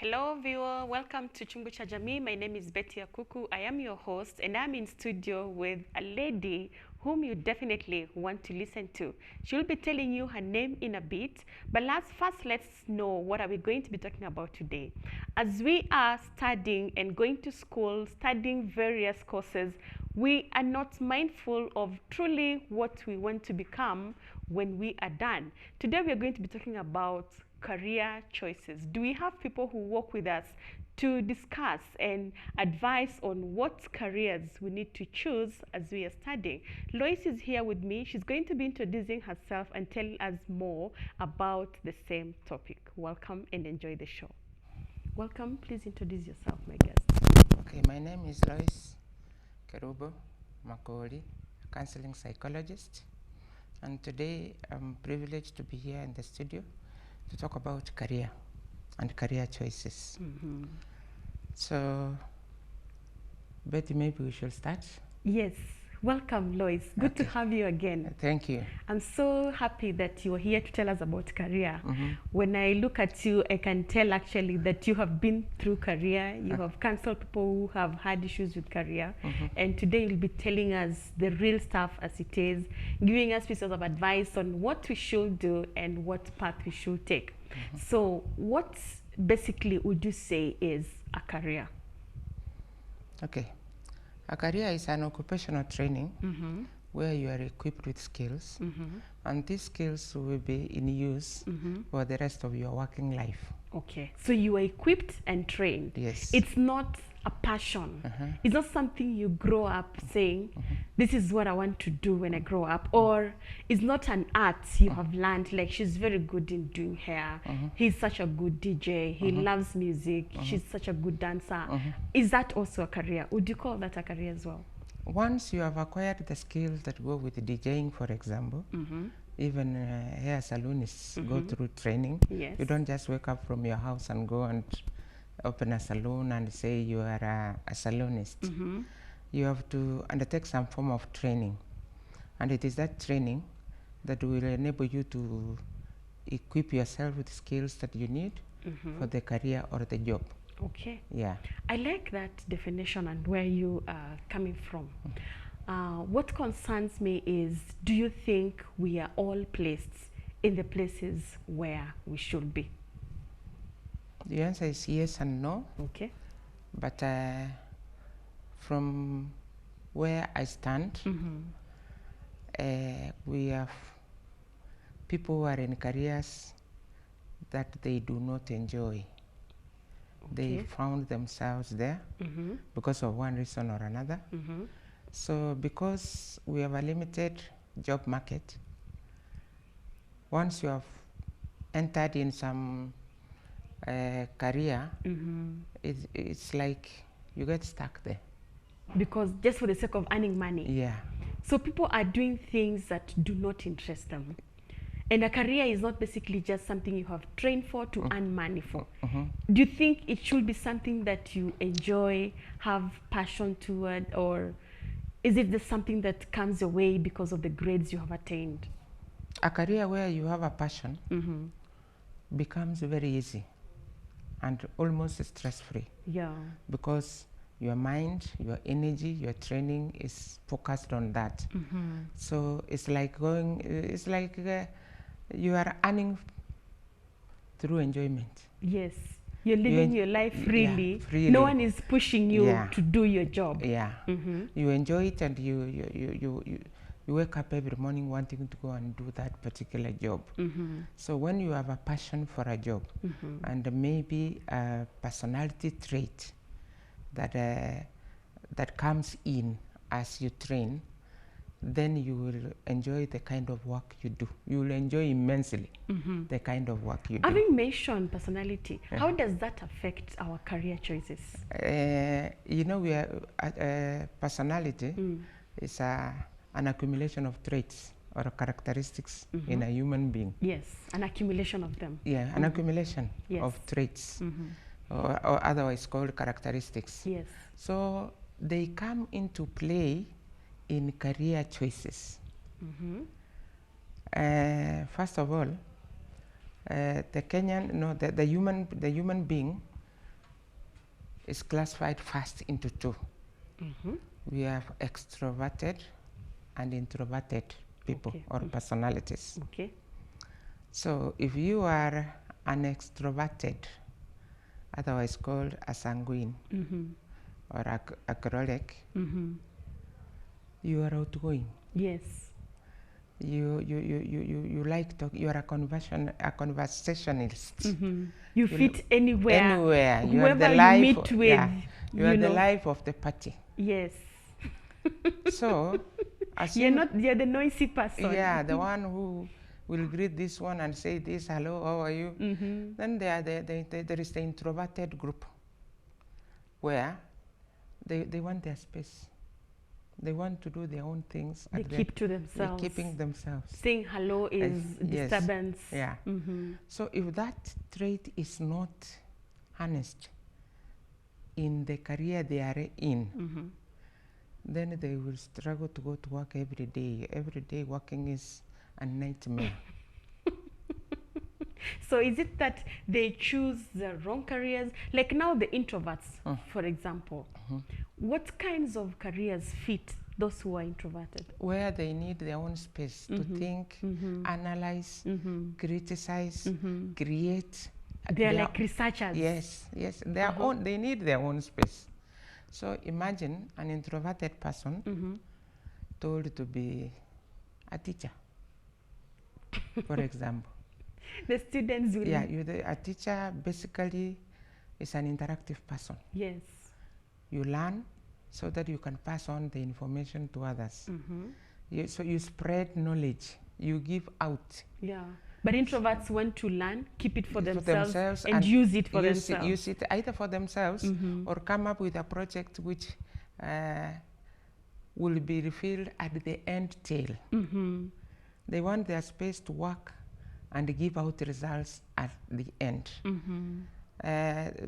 Hello viewer, welcome to Chungu cha Jamii. My name is Betty Akuku. I am your host and I'm in studio with a lady whom you definitely want to listen to. She'll be telling you her name in a bit, but let's know what are we going to be talking about today. As we are studying and going to school, studying various courses, we are not mindful of truly what we want to become when we are done. Today we are going to be talking about career choices. Do we have people who work with us to discuss and advise on what careers we need to choose as we are studying? Lois is here with me. She's going to be introducing herself and telling us more about the same topic. Welcome and enjoy the show. Welcome. Please introduce yourself, my guest. Okay, my name is Lois Kerubo Makori, counseling psychologist, and today I'm privileged to be here in the studio to talk about career and career choices. So, Betty, maybe we should start? Yes. Welcome, Lois. Good to Okay. have you again. Thank you. I'm so happy that you're here to tell us about career. When I look at you, I can tell actually that you have been through career. You have counseled people who have had issues with career. And today you'll be telling us the real stuff as it is, giving us pieces of advice on what we should do and what path we should take. So what basically would you say is a career? Okay. A career is an occupational training where you are equipped with skills, and these skills will be in use for the rest of your working life. Okay, so you are equipped and trained. Yes. It's not a passion. It's not something you grow up saying, this is what I want to do when I grow up. Or it's not an art you have learned, like she's very good in doing hair. He's such a good DJ. He loves music. She's such a good dancer. Is that also a career? Would you call that a career as well? Once you have acquired the skills that go with DJing, for example, even hair salonists go through training. Yes. You don't just wake up from your house and go and open a salon and say you are a salonist. You have to undertake some form of training, and it is that training that will enable you to equip yourself with skills that you need for the career or the job. Okay. Yeah. I like that definition and where you are coming from. What concerns me is, do you think we are all placed in the places where we should be? The answer is yes and no. Okay. But from where I stand, we have people who are in careers that they do not enjoy. They found themselves there because of one reason or another. So because we have a limited job market, once you have entered in some career, it's like you get stuck there. Because just for the sake of earning money. Yeah. So people are doing things that do not interest them. And a career is not basically just something you have trained for to earn money for. Do you think it should be something that you enjoy, have passion toward, or is it just something that comes your way because of the grades you have attained? A career where you have a passion becomes very easy and almost stress-free. Yeah. Because your mind, your energy, your training is focused on that. So it's like you are earning through enjoyment. Yes. You're living your life freely. Yeah, freely. No one is pushing you to do your job. Yeah. You enjoy it, and you wake up every morning wanting to go and do that particular job. So when you have a passion for a job and maybe a personality trait that comes in as you train, then you will enjoy the kind of work you do. You will enjoy immensely the kind of work you do. Having mentioned personality, how does that affect our career choices? We are personality is an accumulation of traits or characteristics in a human being. Yes, an accumulation of them. Yeah, an accumulation of traits, or otherwise called characteristics. Yes. So they come into play in career choices. First of all, the human being is classified first into two. We have extroverted and introverted people or personalities. Okay. So if you are an extroverted, otherwise called a sanguine or a choleric, you are outgoing. Yes. You like talk. You are a conversationalist. You fit anywhere. Anywhere. You Whoever are the life. you meet with. Yeah. You are know. the life of the party. Yes. So, you're the noisy person. Yeah, the one who will greet this one and say this, hello, how are you? Then there is the introverted group where they want their space. They want to do their own things. They keep to themselves. They're keeping themselves. Saying hello is disturbance. Yes. Yeah. So if that trait is not harnessed in the career they are in, then they will struggle to go to work every day. Every day working is a nightmare. So is it that they choose the wrong careers? Like now the introverts, for example, what kinds of careers fit those who are introverted? Where they need their own space to think, analyze, criticize, create. They're like researchers. Yes, yes. They need their own space. So imagine an introverted person told to be a teacher, for example. The students will... Yeah, a teacher basically is an interactive person. Yes. You learn so that you can pass on the information to others. So you spread knowledge. You give out. Yeah. But introverts want to learn, keep it for themselves and use it for themselves. Use it either for themselves or come up with a project which will be revealed at the end tail. They want their space to work and give out results at the end.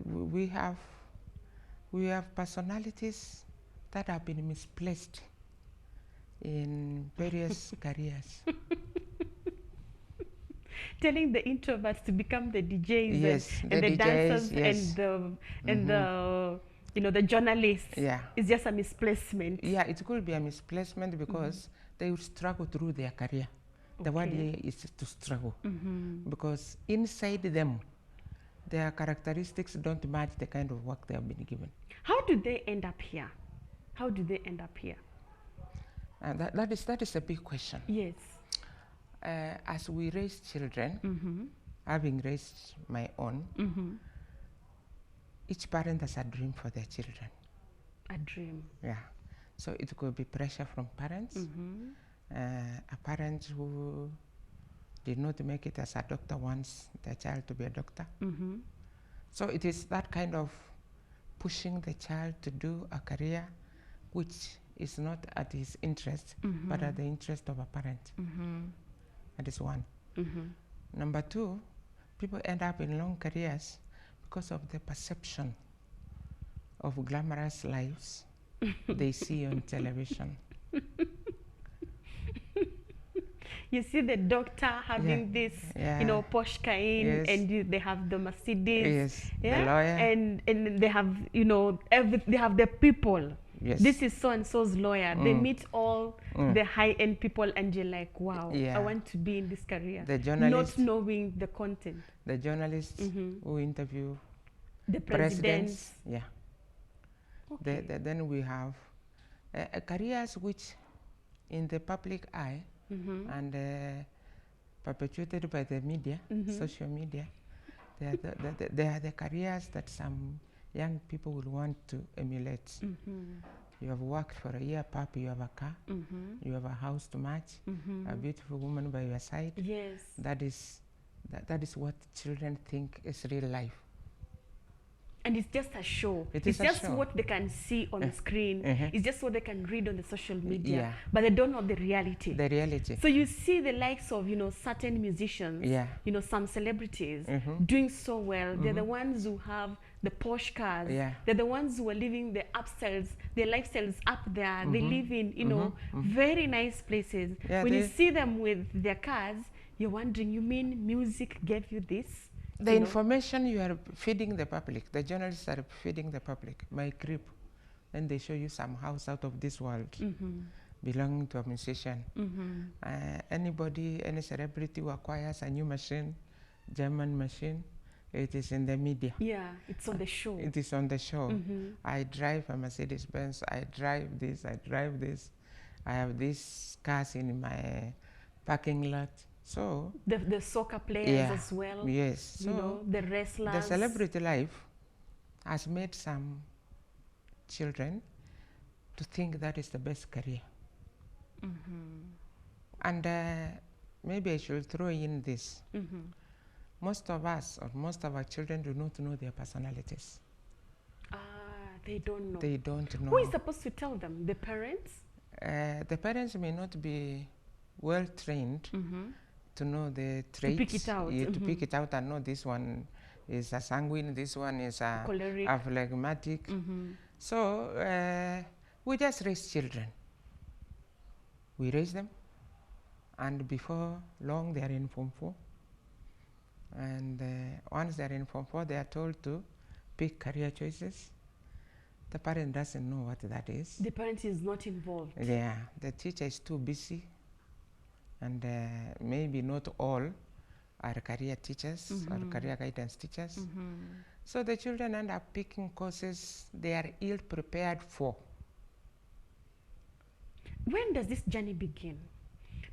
We have personalities that have been misplaced in various careers. Telling the introverts to become the DJs, yes, and the DJs, dancers, yes. and the journalists. Yeah. It's just a misplacement. Yeah, it could be a misplacement because they will struggle through their career. The word here is to struggle because inside them, their characteristics don't match the kind of work they have been given. How do they end up here? How do they end up here? That is a big question. Yes. As we raise children, having raised my own, each parent has a dream for their children. A dream. Yeah. So it could be pressure from parents. A parent who did not make it as a doctor wants their child to be a doctor. So it is that kind of pushing the child to do a career which is not at his interest, but at the interest of a parent. That is one. Number two, people end up in long careers because of the perception of glamorous lives they see on television. You see the doctor having this, Porsche Cayenne, and they have the Mercedes, the lawyer, and they have, they have the people. Yes. This is so and so's lawyer. They meet all the high-end people, and you're like, wow, I want to be in this career. The journalists, not knowing the content. The journalists who interview the presidents. Yeah. Okay. Then we have careers which, in the public eye, and perpetuated by the media, social media, they are the careers that some young people will want to emulate. You have worked for a year, pup, you have a car, you have a house to match, a beautiful woman by your side. Yes. That is what children think is real life. And it's just a show. It's just show. What they can see on the screen. It's just what they can read on the social media. Yeah. But they don't know the reality. The reality. So you see the likes of, certain musicians, some celebrities doing so well. They're the ones who have the Porsche cars. Yeah. They're the ones who are living their upstyles, their lifestyles up there. They live in, very nice places. Yeah, when you see them with their cars, you're wondering, you mean music gave you this? The you know? information you are feeding the public, the journalists are feeding the public, my crib, then they show you some house out of this world belonging to a musician. Anybody, any celebrity who acquires a new machine, German machine, it is in the media. Yeah, it's on the show. It is on the show. I drive a Mercedes Benz, I drive this, I drive this. I have these cars in my parking lot. So The soccer players as well. Yes. You know, the wrestlers. The celebrity life has made some children to think that is the best career. And maybe I should throw in this. Most of us, or most of our children, do not know their personalities. They don't know. They don't know. Who is supposed to tell them? The parents? The parents may not be well trained to know the traits. To pick it out. To pick it out and know this one is a sanguine, this one is a choleric, a phlegmatic. So we just raise children. We raise them, and before long they are in Form 4. And once they are in Form 4, they are told to pick career choices. The parent doesn't know what that is. The parent is not involved. Yeah, the teacher is too busy, and maybe not all are career teachers or career guidance teachers. So the children end up picking courses they are ill prepared for. When does this journey begin?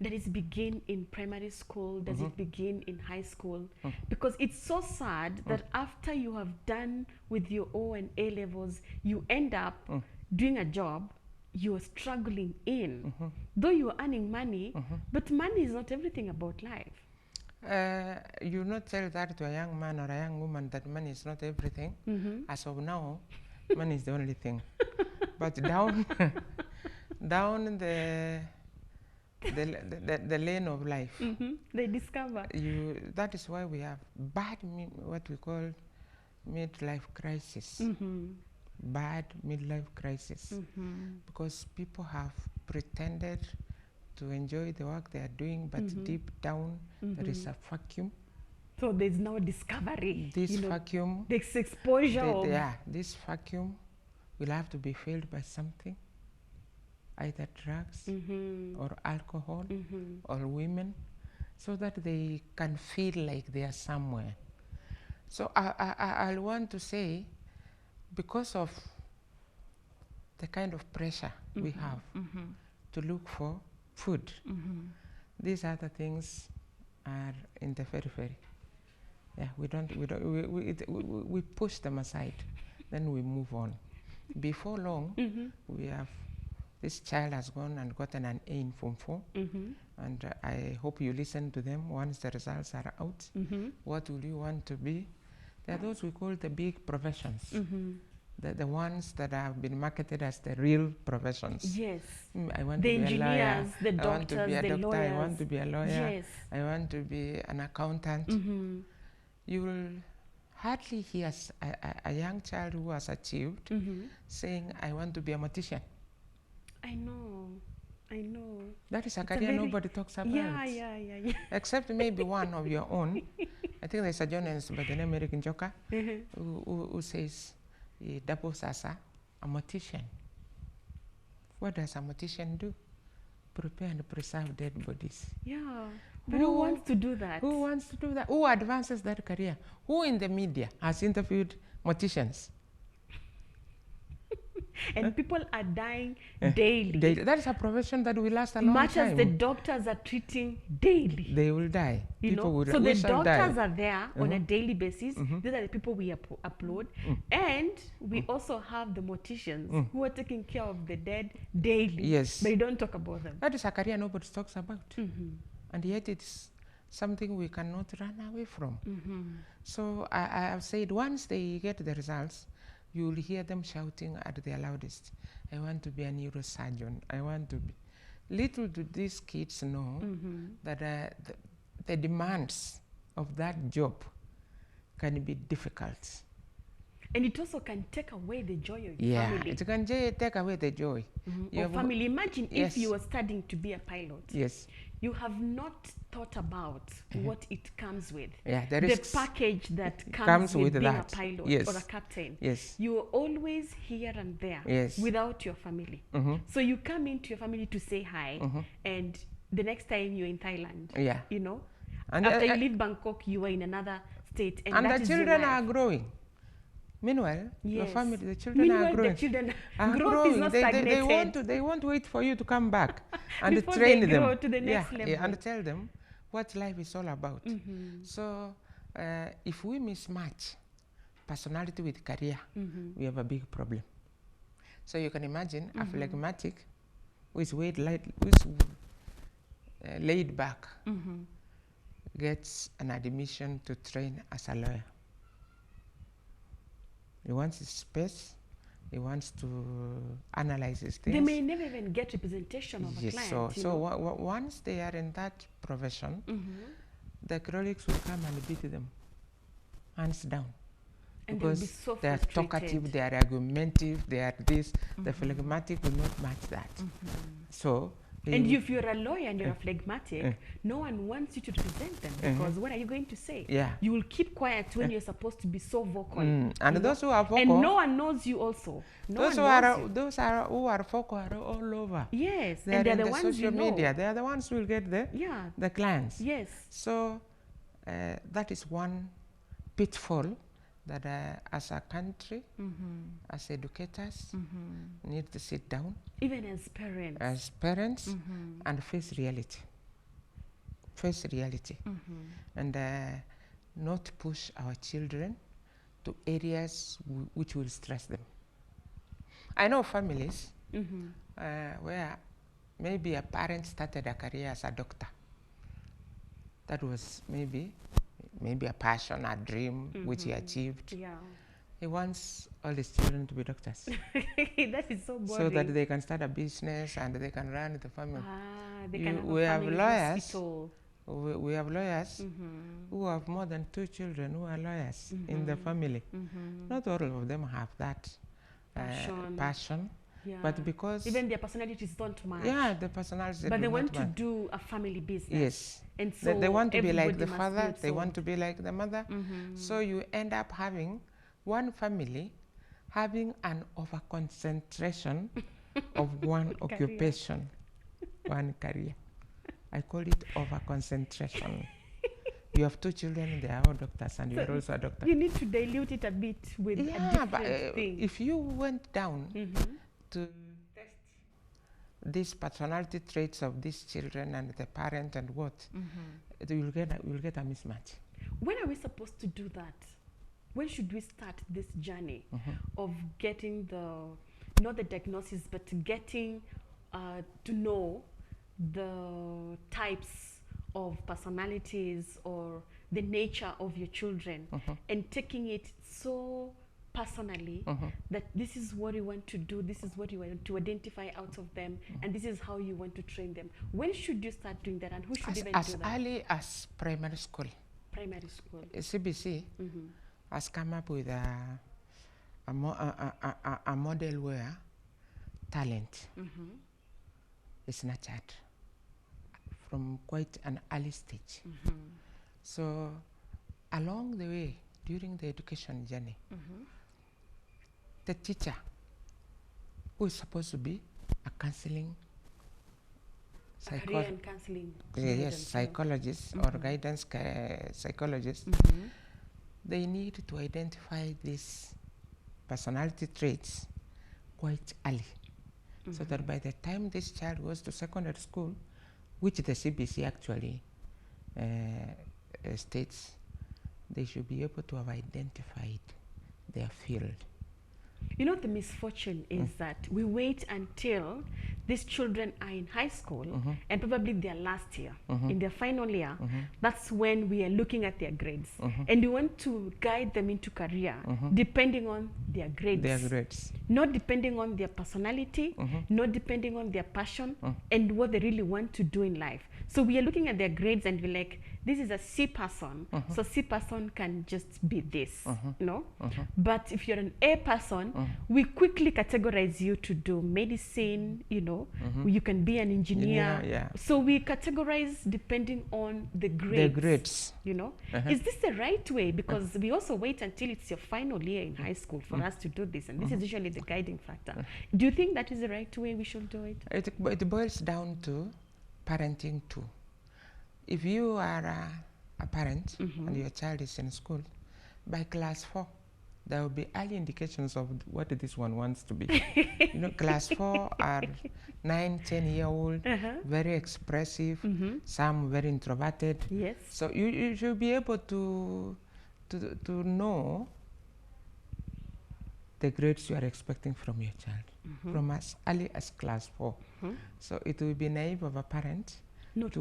Does it begin in primary school? Does it begin in high school? Because it's so sad that after you have done with your O and A levels, you end up doing a job you're struggling in. Though you're earning money, but money is not everything about life. You not tell that to a young man or a young woman that money is not everything. As of now, money is the only thing. But down, down the lane of life, they discover. That is why we have bad, what we call midlife crisis. Bad midlife crisis. Because people have pretended to enjoy the work they are doing, but deep down there is a vacuum. So there's no discovery. This vacuum, this exposure. This vacuum will have to be filled by something, either drugs or alcohol or women, so that they can feel like they are somewhere. So I want to say, because of the kind of pressure we have to look for food, these other things are in the periphery. Yeah, we push them aside, then we move on. Before long, we have, this child has gone and gotten an A in Form 4, and I hope you listen to them once the results are out. What will you want to be? There are those we call the big professions, the ones that have been marketed as the real professions. Yes. I want the to be engineers, a lawyer. the doctors, I want to be a the doctor. lawyers. I want to be a lawyer. Yes. I want to be an accountant. You will hardly hear a young child who has achieved saying, I want to be a mortician. I know. That is a career nobody talks about. Yeah. Except maybe one of your own. I think there's a journalist by the name Eric Njoka who says, doubles as a mortician. What does a mortician do? Prepare and preserve dead bodies. Yeah. But who wants to do that? Who wants to do that? Who advances that career? Who in the media has interviewed morticians? And people are dying daily. That is a profession that will last a long time. Much as the doctors are treating daily. They will die. So the doctors are there on a daily basis. These are the people we upload. And we also have the morticians who are taking care of the dead daily. Yes. But you don't talk about them. That is a career nobody talks about. And yet it's something we cannot run away from. So I have said, once they get the results, you will hear them shouting at their loudest, I want to be a neurosurgeon. I want to be. Little do these kids know that the demands of that job can be difficult. And it also can take away the joy of your family. It can take away the joy. Of family. Imagine if you were studying to be a pilot. Yes. you have not thought about what it comes with. Yeah, the The risks package that comes comes with with being that. a pilot Yes. or a captain. Yes. You are always here and there Yes. without your family. So you come into your family to say hi, and the next time you're in Thailand, Yeah. you know, And, after you leave Bangkok, you are in another state, and that the is your children life. are growing. Meanwhile, your Yes. family, the children Meanwhile, are growing. the children Are growth growing. is not They won't wait for you to come back and before train they them. grow to the next Yeah, level. and tell them what life is all about. So if we mismatch personality with career, we have a big problem. So you can imagine a phlegmatic who is laid back gets an admission to train as a lawyer. He wants his space. He wants to analyze his things. They may never even get representation of a client. So once they are in that profession, the colleagues will come and beat them, hands down. And because be so they are talkative, they are argumentative, they are this. The phlegmatic will not match that. So. And if you're a lawyer and you're a phlegmatic, no one wants you to represent them, because what are you going to say? Yeah. You will keep quiet when you're supposed to be so vocal. And those who are vocal. And no one knows you also. Those who are vocal are all over. Yes. They and are they're in the the ones social you know. media. They are the ones who will get the clients. Yes. So that is one pitfall that as a country, as educators, need to sit down. Even as parents. As parents, and face reality. Face reality. And not push our children to areas which will stress them. I know families where maybe a parent started a career as a doctor. That was maybe a passion, a dream, which he achieved. Yeah. He wants all his children to be doctors. That is so boring. So that they can start a business and they can run the family. They can have we a have family lawyers. hospital. We have lawyers who have more than 2 children who are lawyers in the family. Not all of them have that passion. Yeah. But because even their personalities don't match. Yeah, the personalities. But they want to do a family business. Yes. And so they want to be like the must father. be They want to be like the mother. So you end up having one family having an over concentration of one occupation, one career. I call it over concentration. You have 2 children, they are all doctors, and you're also a doctor. You need to dilute it a bit with a different thing. If you went down to test these personality traits of these children and the parent and what, you'll get a mismatch. When are we supposed to do that? When should we start this journey of getting not the diagnosis, but getting to know the types of personalities or the nature of your children, and taking it so personally that this is what you want to do, this is what you want to identify out of them, and this is how you want to train them? When should you start doing that, and who should even do that? As early as primary school. Primary school. CBC has come up with a model where talent is nurtured from quite an early stage. So along the way, during the education journey, the teacher, who is supposed to be a counseling career and counseling psychologist or guidance psychologist, they need to identify these personality traits quite early, so that by the time this child goes to secondary school, which the CBC actually states, they should be able to have identified their field. You know, the misfortune is that we wait until these children are in high school and probably their last year, in their final year. That's when we are looking at their grades. And we want to guide them into career depending on their grades. Their grades. Not depending on their personality, not depending on their passion and what they really want to do in life. So we are looking at their grades and we're like, this is a C person, so C person can just be this, you know. But if you're an A person, we quickly categorize you to do medicine, you know. You can be an engineer. Yeah. So we categorize depending on the grades. You know, is this the right way? Because we also wait until it's your final year in high school for us to do this, and this is usually the guiding factor. Do you think that is the right way we should do it? It boils down to parenting too. If you are a parent and your child is in school, by class 4, there will be early indications of what this one wants to be. You know, class 4 are 9, 10-year-old, very expressive, some very introverted. Yes. So you should be able to know the grades you are expecting from your child from as early as class 4. So it will be naive of a parent not to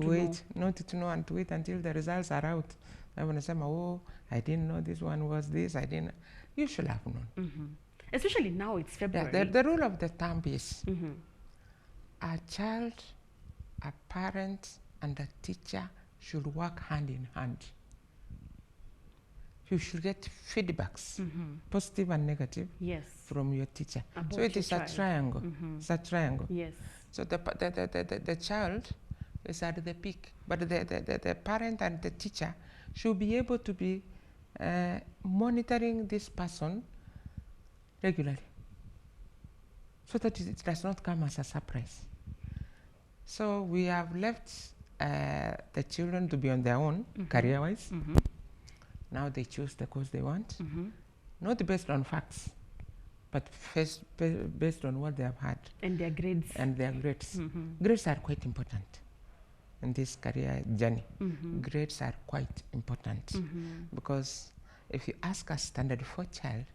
know and to wait until the results are out. I want to say, oh, I didn't know this one was this. I didn't. You should have known. Especially now it's February. Yeah, the rule of the thumb is a child, a parent, and a teacher should work hand in hand. You should get feedbacks, positive and negative, from your teacher. So it is a triangle. It's a triangle. Yes. So the child is at the peak, but the parent and the teacher should be able to be monitoring this person regularly, so that it does not come as a surprise. So we have left the children to be on their own, career-wise. Now they choose the course they want, not based on facts, but based on what they have had. And their grades. And their grades. Grades are quite important in this career journey. Grades are quite important because if you ask a standard 4 child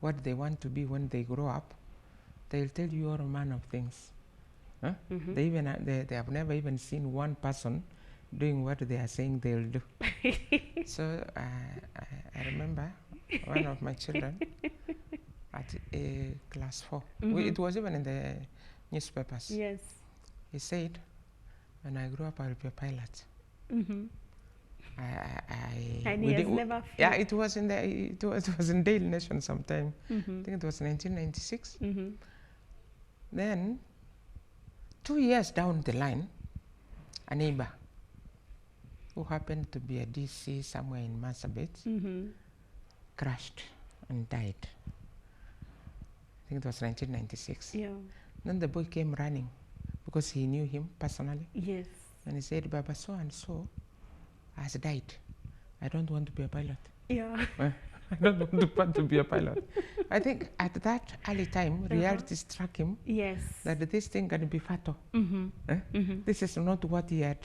what they want to be when they grow up, they'll tell you all manner of things. They have never even seen one person doing what they are saying they'll do. So I remember one of my children at class 4. It was even in the newspapers. Yes. He said, when I grow up, I'll be a pilot. And he has never felt. Yeah, it was in Daily Nation sometime. I think it was 1996. Then 2 years down the line, a neighbor who happened to be a DC somewhere in Marsabit crashed and died. I think it was 1996. Yeah. Then the boy came running because he knew him personally. Yes. And he said, Baba, so and so has died. I don't want to be a pilot. Yeah. I don't want to be a pilot. I think at that early time, reality struck him. Yes. That this thing can be fatal. This is not what he had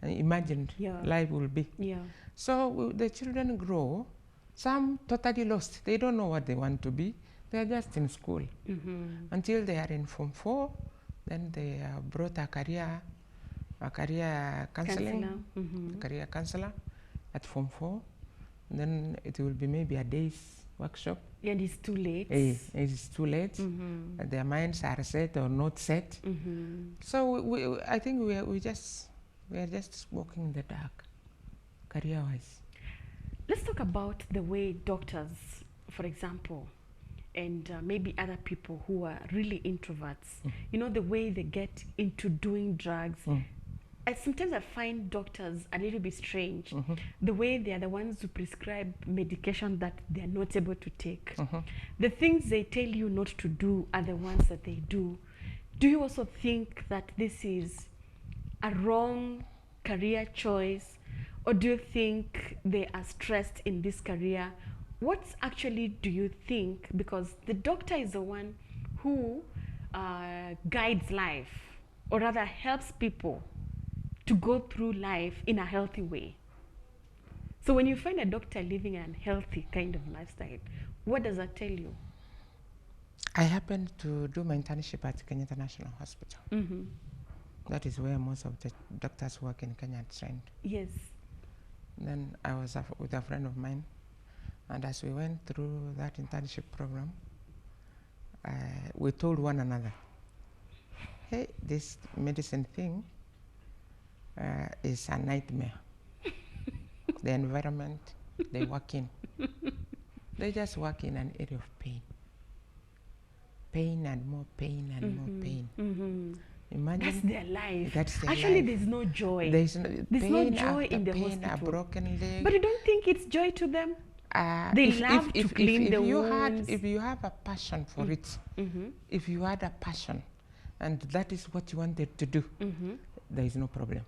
imagined life will be. Yeah. So the children grow, some totally lost. They don't know what they want to be. They are just in school until they are in Form 4. Then they are brought a career counseling, career counselor at Form 4. And then it will be maybe a day's workshop. And it's too late. It's too late. Their minds are set or not set. So I think we are just walking in the dark, career-wise. Let's talk about the way doctors, for example, and maybe other people who are really introverts, you know, the way they get into doing drugs. Sometimes I find doctors a little bit strange, the way they are the ones who prescribe medication that they are not able to take. The things they tell you not to do are the ones that they do. Do you also think that this is a wrong career choice, or do you think they are stressed in this career? What actually do you think? Because the doctor is the one who guides life, or rather helps people to go through life in a healthy way. So when you find a doctor living an unhealthy kind of lifestyle, what does that tell you? I happened to do my internship at Kenyatta National Hospital. That is where most of the doctors work in Kenya are trained. Yes. Then I was with a friend of mine, and as we went through that internship program, we told one another, hey, this medicine thing, is a nightmare. The environment they work in, they just work in an area of pain. Pain and more pain and more pain. Imagine that's their life. That's their Actually, life. there's no joy. There's no pain joy after in the pain, a hospital. broken leg. But you don't think it's joy to them? They love to clean the wounds. If you have a passion for it, if you had a passion, and that is what you wanted to do, there is no problem.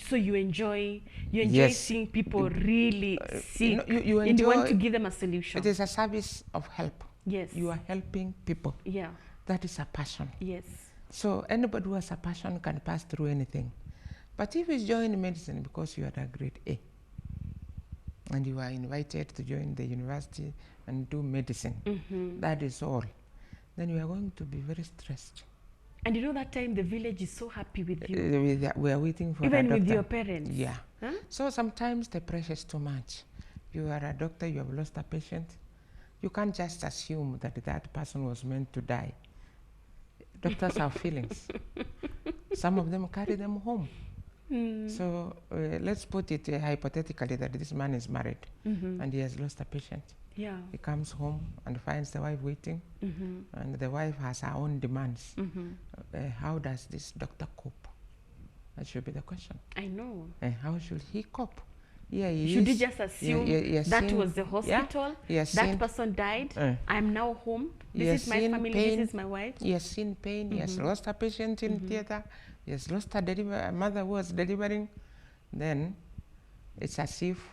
So you enjoy Yes. seeing people really sick, you and you want enjoy- to give them a solution. It is a service of help. Yes. You are helping people. Yeah. That is a passion. Yes. So anybody who has a passion can pass through anything. But if you join medicine because you had a grade A, and you are invited to join the university and do medicine, that is all, then you are going to be very stressed. And you know that time the village is so happy with you. We are waiting for Even a doctor. with your parents. Yeah. Huh? So sometimes the pressure is too much. You are a doctor, you have lost a patient. You can't just assume that that person was meant to die. Doctors have feelings. Some of them carry them home. So let's put it hypothetically that this man is married and he has lost a patient. Yeah. He comes home and finds the wife waiting, and the wife has her own demands. How does this doctor cope? That should be the question. I know. How should he cope? Yeah, he Should is- you just assume he has that seen- was the hospital? he has That seen- person died. I'm now home. He This has is my seen family. pain. This is my wife. He has seen pain. He has lost a patient in theater. He has lost a mother who was delivering. Then it's as if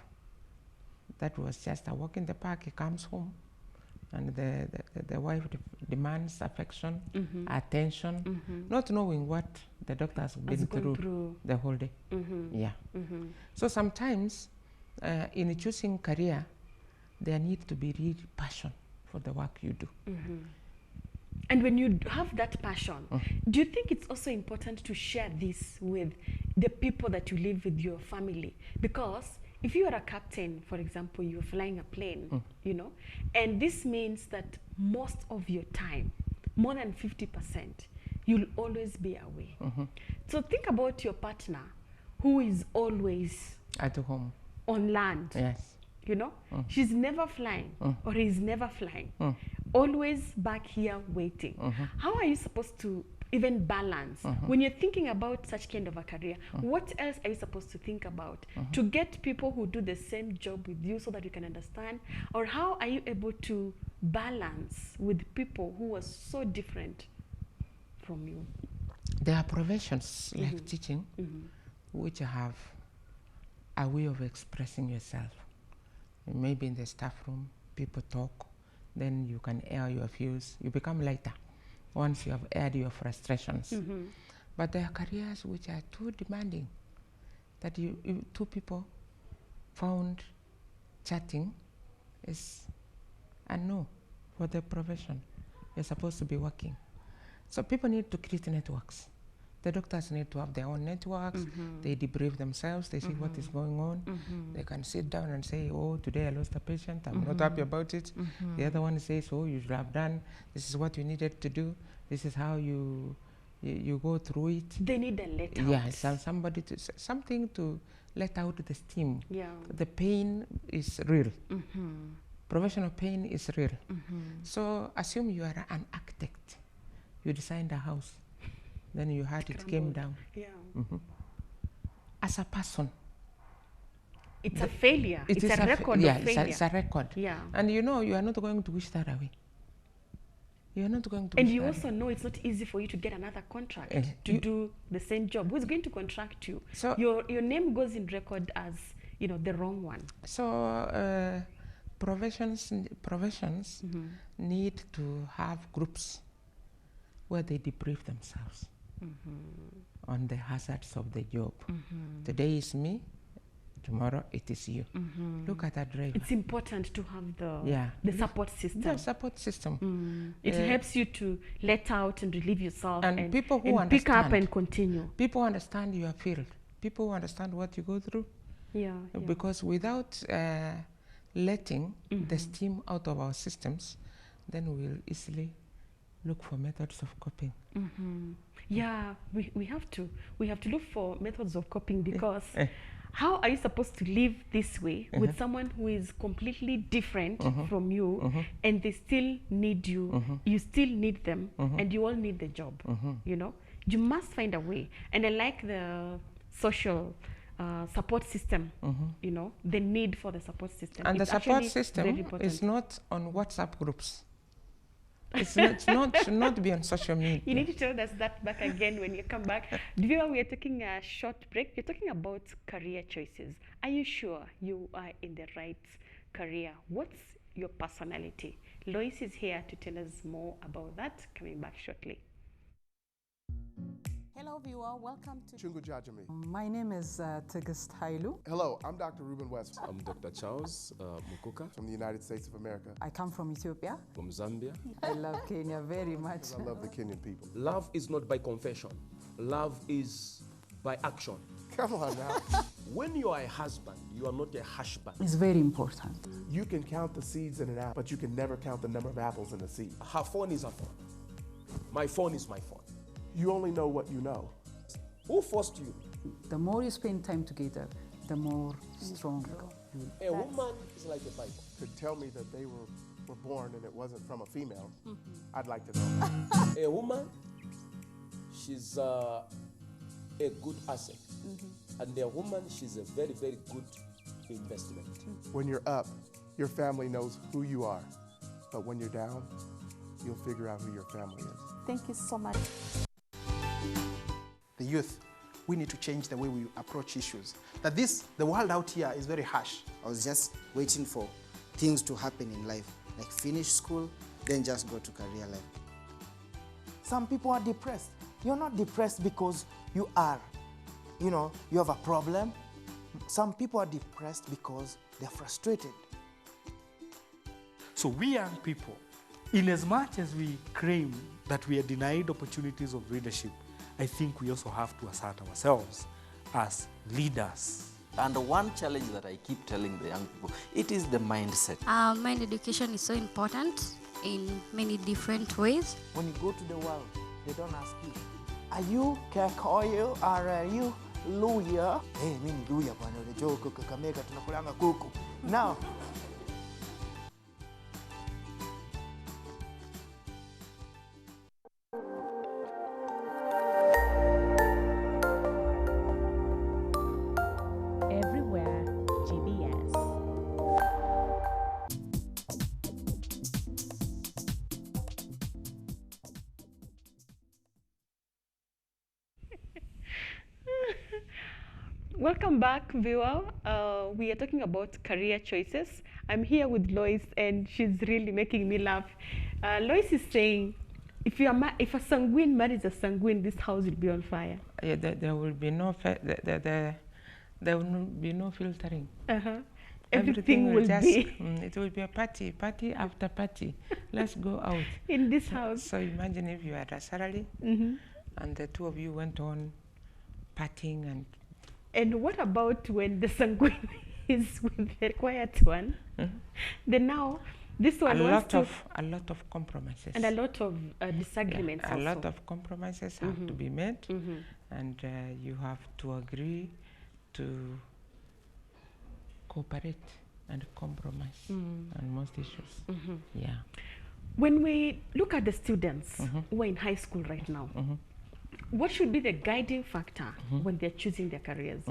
that was just a walk in the park. He comes home, and the wife demands affection, attention, not knowing what the doctor has been gone through through. the whole day. Yeah. So sometimes in choosing career, there need to be real passion for the work you do. And when you have that passion, do you think it's also important to share this with the people that you live with, your family? Because if you are a captain, for example, you're flying a plane, you know, and this means that most of your time, more than 50%, you'll always be away. So think about your partner who is always At home. on land. Yes. You know, she's never flying or he's never flying, always back here waiting. How are you supposed to even balance when you're thinking about such kind of a career? What else are you supposed to think about to get people who do the same job with you so that you can understand? Or how are you able to balance with people who are so different from you? There are professions like teaching which have a way of expressing yourself. Maybe in the staff room, people talk, then you can air your views. You become lighter once you have aired your frustrations. But there are careers which are too demanding that two people found chatting is a no for the profession. You're supposed to be working. So people need to create networks. The doctors need to have their own networks. They debrief themselves. They see what is going on. They can sit down and say, oh, today I lost a patient. I'm not happy about it. The other one says, oh, you should have done. This is what you needed to do. This is how you go through it. They need a let out. Yeah, something to let out the steam. Yeah. The pain is real. Professional pain is real. So assume you are an architect. You designed a house. Then you had it came down. Yeah. As a person, It's a failure. it It's is a record yeah, of failure. it's a record. Yeah. And you know you are not going to wish that away. You are not going to And wish you that also know it's not easy for you to get another contract Eh, to you- do the same job. Who's going to contract you? So- your name goes in record as, you know, the wrong one. So professions need to have groups where they debrief themselves on the hazards of the job. Today is me, tomorrow it is you. Look at that driver. It's important to have the Yeah. support system. The support system. It helps you to let out and relieve yourself And people who and pick up understand. and continue. People understand your field. People who understand what you go through. Yeah. Because without letting the steam out of our systems, then we'll easily look for methods of coping. Yeah, we have to look for methods of coping, because how are you supposed to live this way with someone who is completely different from you, and they still need you, you still need them, and you all need the job, you know? You must find a way. And I like the social support system, you know, the need for the support system. And it's the support very system important. is not on WhatsApp groups. Should not be on social media. You need to tell us that back again when you come back. Viewer, we are taking a short break. We're talking about career choices. Are you sure you are in the right career? What's your personality? Lois is here to tell us more about that. Coming back shortly. Hello viewer, welcome to Chungu, Jamii. My name is Tigist Hailu. Hello, I'm Dr. Ruben West I'm Dr. Charles Mukuka from the United States of America. I come from Ethiopia. from Zambia. I love Kenya very much. I love the Kenyan people. Love is not by confession. Love is by action. Come on now. When you are a husband, you are not a husband. It's very important. You can count the seeds in an apple, but you can never count the number of apples in a seed. Her phone is her phone. My phone is my phone. You only know what you know. Who forced you? The more you spend time together, the more strong you A woman is like a Bible. To tell me that they were born and it wasn't from a female, I'd like to know. A woman, she's a good asset. And a woman, she's a very, very good investment. When you're up, your family knows who you are. But when you're down, you'll figure out who your family is. Thank you so much. The youth, we need to change the way we approach issues. That the world out here is very harsh. I was just waiting for things to happen in life, like finish school, then just go to career life. Some people are depressed. You're not depressed because you are, you have a problem. Some people are depressed because they're frustrated. So we young people, in as much as we claim that we are denied opportunities of leadership, I think we also have to assert ourselves as leaders. And one challenge that I keep telling the young people, it is the mindset. Mind education is so important in many different ways. When you go to the world, they don't ask you, are you Kakaoyo or are you Luya? Hey, mimi Luya bwana, unajua huko Kakamega tunakulanga kuku. Now, Everywhere, GBS. Welcome back, viewer. We are talking about career choices. I'm here with Lois, and she's really making me laugh. Lois is saying, if a sanguine marries a sanguine, this house will be on fire. Yeah, there will be no there will be no filtering. Everything will just be it will be a party after party. Let's go out in this house. So imagine if you had a salary and the two of you went on partying. And what about when the sanguine is with the quiet one? Then now this one a wants lot of compromises and a lot of disagreements. Yeah, a also. lot of compromises have to be made, and you have to agree to cooperate and compromise on most issues. Yeah. When we look at the students who are in high school right now, what should be the guiding factor when they're choosing their careers?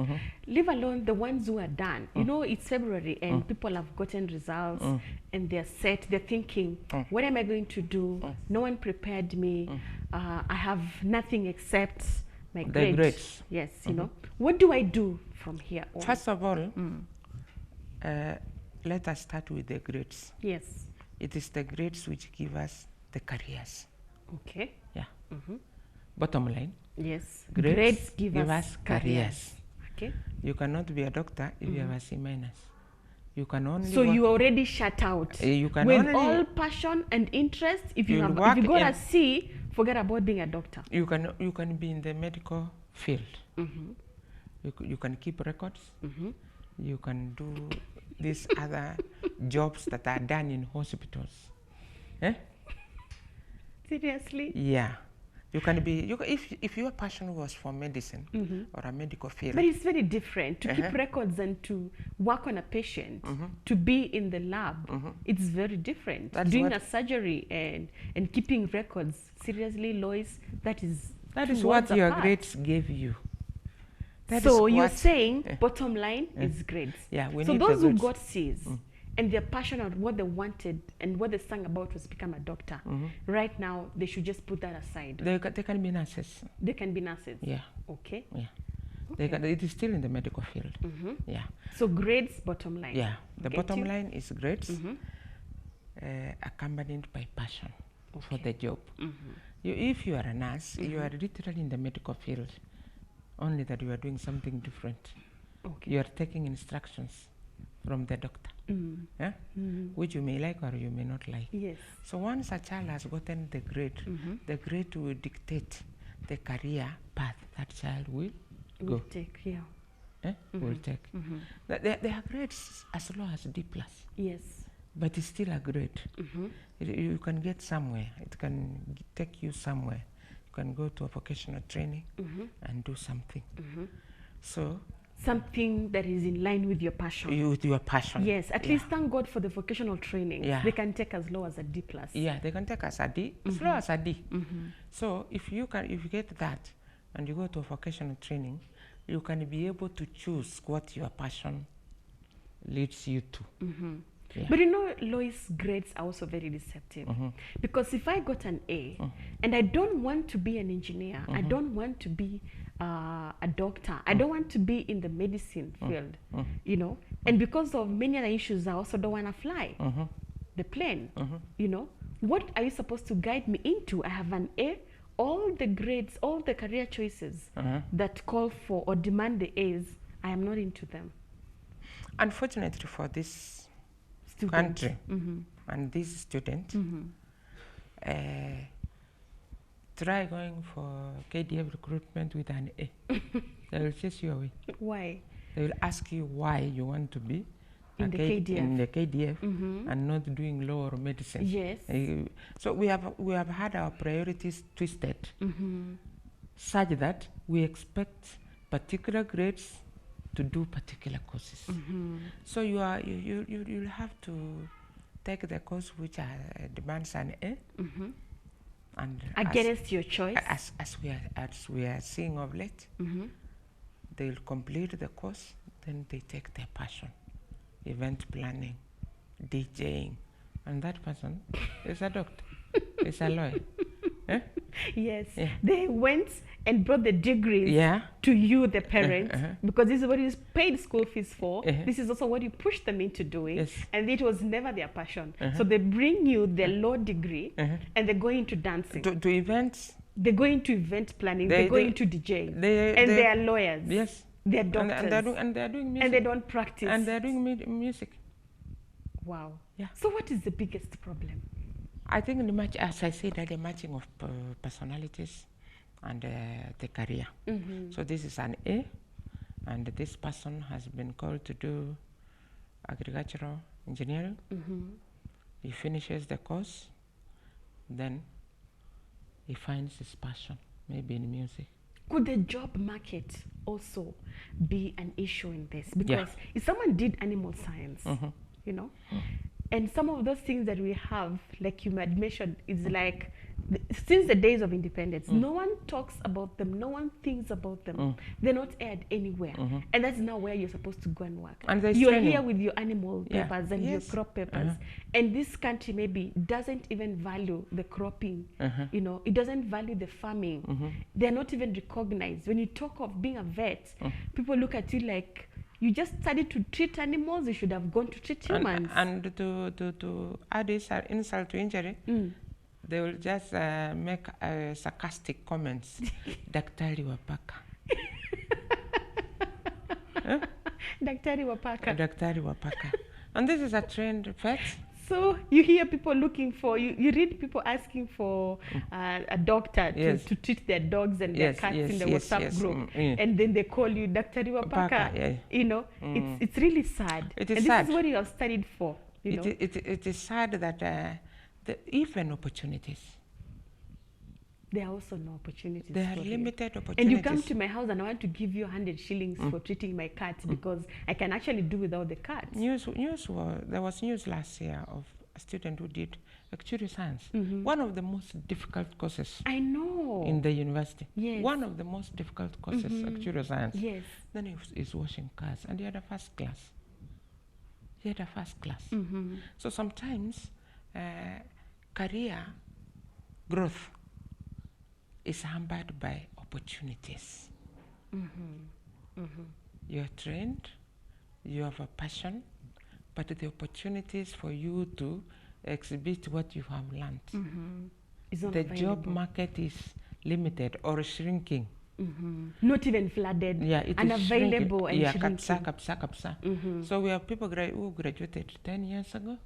Leave alone the ones who are done. You know, it's February and people have gotten results and they're set. They're thinking, what am I going to do? No one prepared me. I have nothing except my grades. Yes, you know. What do I do from here on? First of all, let us start with the grades. Yes. It is the grades which give us the careers. Okay. Yeah. Bottom line. Yes. Grades give us careers. Okay. You cannot be a doctor if you have a C minus. You can only. So you already shut out. You can with only all passion and interest. If you got a C, forget about being a doctor. You can be in the medical field. You can keep records. You can do these other jobs that are done in hospitals. Seriously? Yeah. You can be, if your passion was for medicine or a medical field. But it's very different to keep records and to work on a patient, to be in the lab. It's very different. That's Doing a surgery and keeping records. Seriously, Lois, that is what your grades gave you. So you're saying bottom line is grades. Yeah, we so need those the who grades. got C's and they're passionate what they wanted and what they sang about was become a doctor. Right now, they should just put that aside. They can be nurses. They can be nurses. Yeah. Okay. Yeah. Okay. It is still in the medical field. Yeah. So grades, bottom line. Yeah. The Get bottom you? line is grades, accompanied by passion for the job. If you are a nurse, you are literally in the medical field, only that you are doing something different. Okay. You are taking instructions from the doctor, which you may like or you may not like. Yes. So once a child has gotten the grade will dictate the career path that child will go. Take, yeah. Will take. There are grades as low as D+. Yes. But it's still a grade. You can get somewhere. It can take you somewhere. You can go to a vocational training and do something. So something that is in line with your passion. With your passion. Yes, at least thank God for the vocational training. Yeah. They can take as low as a D+. Yeah, they can take as a D, as low as a D. So if you get that and you go to a vocational training, you can be able to choose what your passion leads you to. Yeah. But you know, Lois, grades are also very deceptive. Because if I got an A and I don't want to be an engineer, I don't want to be a doctor, I don't want to be in the medicine field, you know, and because of many other issues, I also don't want to fly the plane, you know, what are you supposed to guide me into? I have an A, all the grades, all the career choices that call for or demand the A's, I am not into them. Unfortunately for this country and this student, try going for KDF recruitment with an A. They will chase you away. Why? They will ask you why you want to be in the KDF and not doing law or medicine. Yes. So we have had our priorities twisted such that we expect particular grades to do particular courses. So you'll have to take the course which demands an A, and against your choice. As we are seeing of late, they will complete the course, then they take their passion, event planning, DJing, and that person is a doctor, is a lawyer. Yes, they went and brought the degrees to you, the parent, because this is what you paid school fees for. This is also what you pushed them into doing, and it was never their passion. So they bring you their law degree, and they go into dancing. To events. They go into event planning. They go into DJing, and they are lawyers. Yes, they're doctors, and they're doing music, and they don't practice, and they're doing music. Wow. Yeah. So what is the biggest problem? I think as I said, the matching of personalities and the career. So this is an A, and this person has been called to do agricultural engineering. He finishes the course, then he finds his passion, maybe in music. Could the job market also be an issue in this? Because if someone did animal science, you know, and some of those things that we have, like you had mentioned, is like since the days of independence, no one talks about them, no one thinks about them. They're not aired anywhere, and that's now where you're supposed to go and work. And you're training. Here with your animal papers and your crop papers, and this country maybe doesn't even value the cropping. You know, it doesn't value the farming. They're not even recognized. When you talk of being a vet, people look at you like, you just studied to treat animals, you should have gone to treat humans. And to add this insult to injury, they will just make sarcastic comments. Daktari Wapaka. Daktari Wapaka. Daktari Wapaka. And this is a trained vet. So you hear people looking for, you read people asking for a doctor to treat their dogs and their cats in the WhatsApp group. And then they call you Daktari Wapaka. You know, it's really sad. It is and sad. This is what you have studied for. You know? It is sad that even opportunities there are also no opportunities. There are for limited you. opportunities. And you come to my house and I want to give you 100 shillings for treating my cat because I can actually do without the cat. There was news last year of a student who did actuarial science. One of the most difficult courses. I know. In the university. Yes. One of the most difficult courses, actuarial science. Yes. Then he's washing cars and he had a first class. So sometimes career growth is hampered by opportunities. You're trained, you have a passion, but the opportunities for you to exhibit what you have learned. The job market is limited or shrinking. Not even flooded, unavailable and shrinking. So we have people who graduated 10 years ago.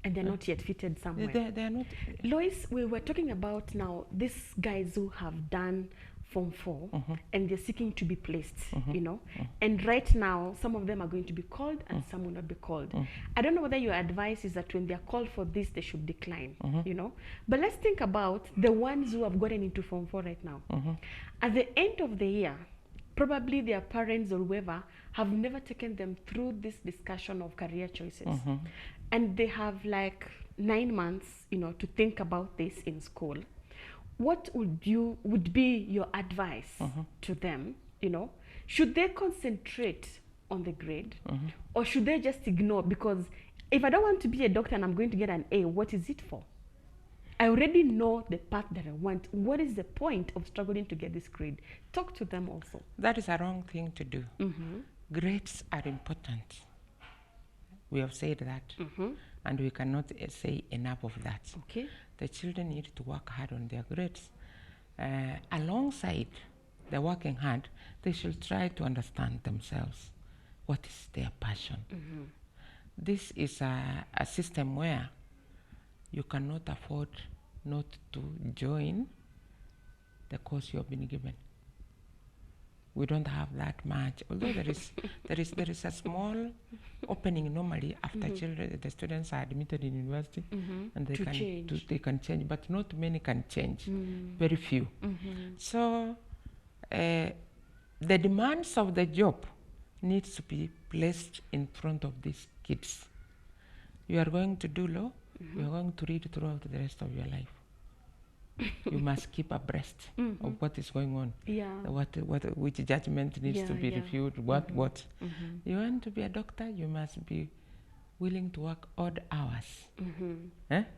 And they're not yet fitted somewhere. They're not. Lois, we were talking about now these guys who have done Form 4 and they're seeking to be placed, you know. And right now, some of them are going to be called and some will not be called. I don't know whether your advice is that when they're called for this, they should decline, you know. But let's think about the ones who have gotten into Form 4 right now. At the end of the year, probably their parents or whoever have never taken them through this discussion of career choices. And they have like 9 months, you know, to think about this in school. What would be your advice to them, you know? Should they concentrate on the grade or should they just ignore? Because if I don't want to be a doctor and I'm going to get an A, what is it for? I already know the path that I want. What is the point of struggling to get this grade? Talk to them also. That is a wrong thing to do. Grades are important. We have said that, and we cannot say enough of that. Okay. The children need to work hard on their grades. Alongside the working hard, they should try to understand themselves. What is their passion? This is a system where you cannot afford not to join the course you have been given. We don't have that much, although there is a small opening normally after the students are admitted in university, and they can change, but not many can change. Very few. So the demands of the job needs to be placed in front of these kids. You are going to do law. You are going to read throughout the rest of your life. You must keep abreast of what is going on. Which judgment needs to be reviewed. What? You want to be a doctor, you must be willing to work odd hours.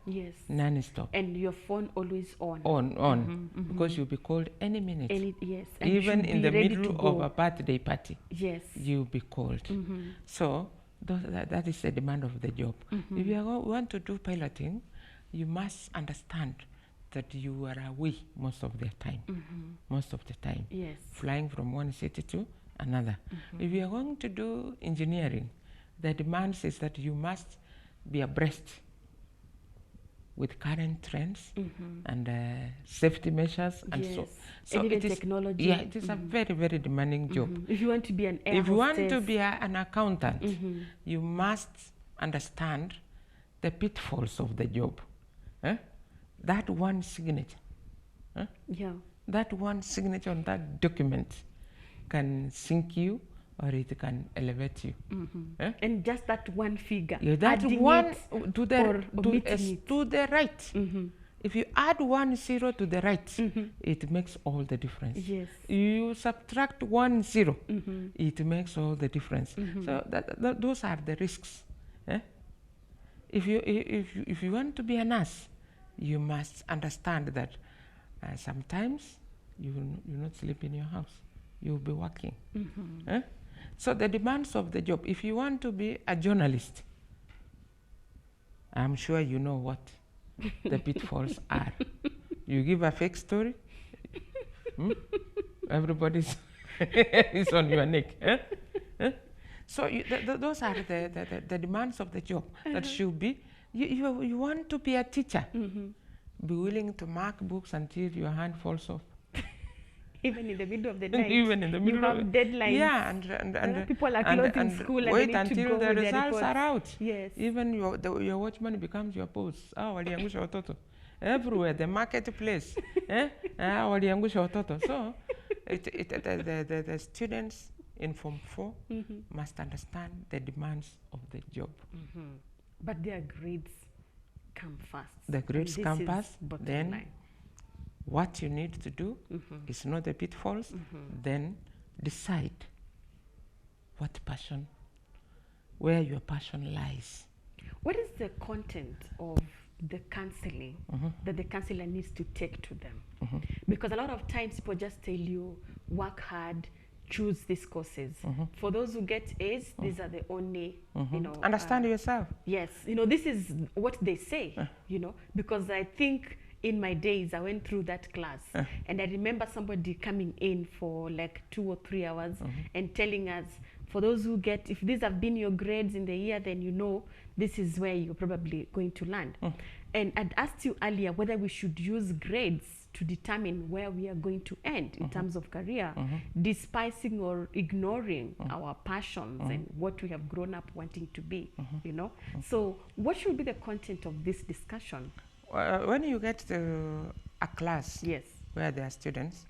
Yes. Non-stop. And your phone always on. On. Because you'll be called any minute. Yes. And even in the middle of a birthday party. Yes. You'll be called. So that is the demand of the job. If you want to do piloting, you must understand that you are away most of the time. Most of the time. Yes. Flying from one city to another. If you are going to do engineering, the demands is that you must be abreast with current trends and safety measures and so and even technology. Yeah, it is a very, very demanding job. If you want to be an air If you want hostess, to be an accountant, you must understand the pitfalls of the job. That one signature, that one signature on that document can sink you or it can elevate you. And just that one figure. That one to the right. If you add 1 0 to the right, it makes all the difference. Yes. You subtract 1 0, it makes all the difference. So those are the risks. If you want to be a nurse, you must understand that sometimes you will not sleep in your house. You will be working. So the demands of the job, if you want to be a journalist, I'm sure you know what the pitfalls are. You give a fake story, everybody's is on your neck. So those are the demands of the job that should be. You want to be a teacher, be willing to mark books until your hand falls off. Even in the middle of the night. Even in the middle you have deadlines. Yeah, and people are closing school and wait they need to until go the with results their are out. Yes. Even your watchman becomes your boss. Waliangusha watoto. everywhere, the marketplace. Waliangusha watoto. So the students in Form 4 must understand the demands of the job. But their grades come first. The grades And come this first, is bottom then line. what you need to do is know the pitfalls, then decide what passion, where your passion lies. What is the content of the counseling that the counselor needs to take to them? Because a lot of times people just tell you, work hard, choose these courses. For those who get A's, these are the only, you know. Understand yourself. Yes, you know, this is what they say, you know, because I think in my days I went through that class and I remember somebody coming in for like 2 or 3 hours and telling us, for those who get, if these have been your grades in the year, then you know this is where you're probably going to land. And I'd asked you earlier whether we should use grades to determine where we are going to end in terms of career, despising or ignoring our passions and what we have grown up wanting to be, you know. So what should be the content of this discussion? When you get to a class where there are students,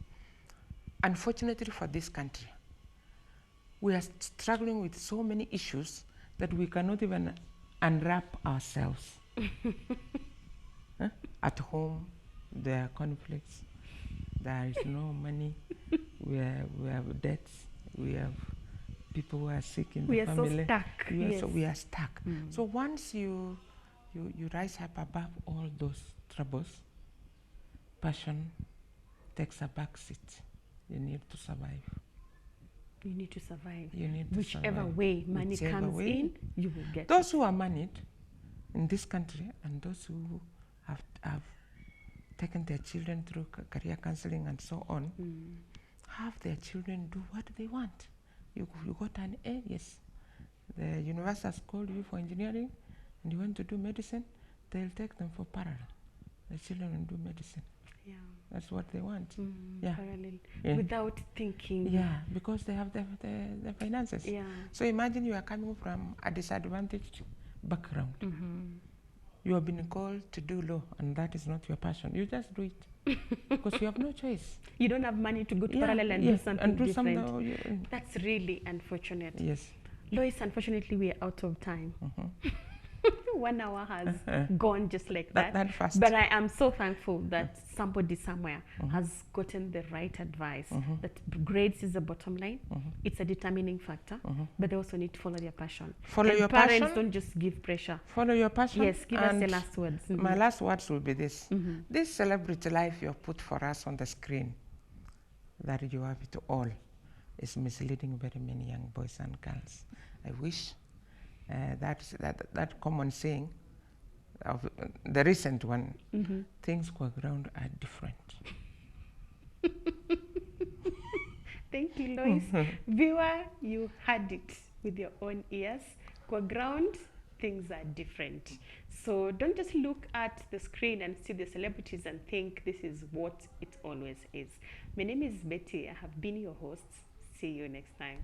unfortunately for this country, we are struggling with so many issues that we cannot even unwrap ourselves. At home, there are conflicts. There is no money. We have debts. We have people who are sick in the family. We are so stuck. So we are stuck. So once you rise up above all those troubles, passion takes a back seat. You need to survive. You need to survive. You need to Whichever survive. way money comes in, you will get those who are moneyed in this country and those who have taken their children through career counseling and so on, have their children do what they want. You got an A, yes. The university has called you for engineering and you want to do medicine, they'll take them for parallel. The children will do medicine. Yeah. That's what they want. Parallel. Without thinking. Yeah, because they have the finances. Yeah. So imagine you are coming from a disadvantaged background. You have been called to do law and that is not your passion. You just do it because you have no choice. You don't have money to go to parallel and do something different. That's really unfortunate. Yes. Lois, unfortunately, we are out of time. 1 hour has gone just like that. That fast. But I am so thankful that somebody somewhere has gotten the right advice that grades is the bottom line. It's a determining factor, but they also need to follow their passion. Follow your parents passion. Don't just give pressure. Follow your passion. Yes, give us the last words. My last words will be this. This celebrity life you have put for us on the screen, that you have it all, is misleading very many young boys and girls. I wish that common saying of the recent one, things on ground are different. Thank you, Lois. Viewer, you heard it with your own ears. Qua ground, things are different. So don't just look at the screen and see the celebrities and think this is what it always is. My name is Betty. I have been your host. See you next time.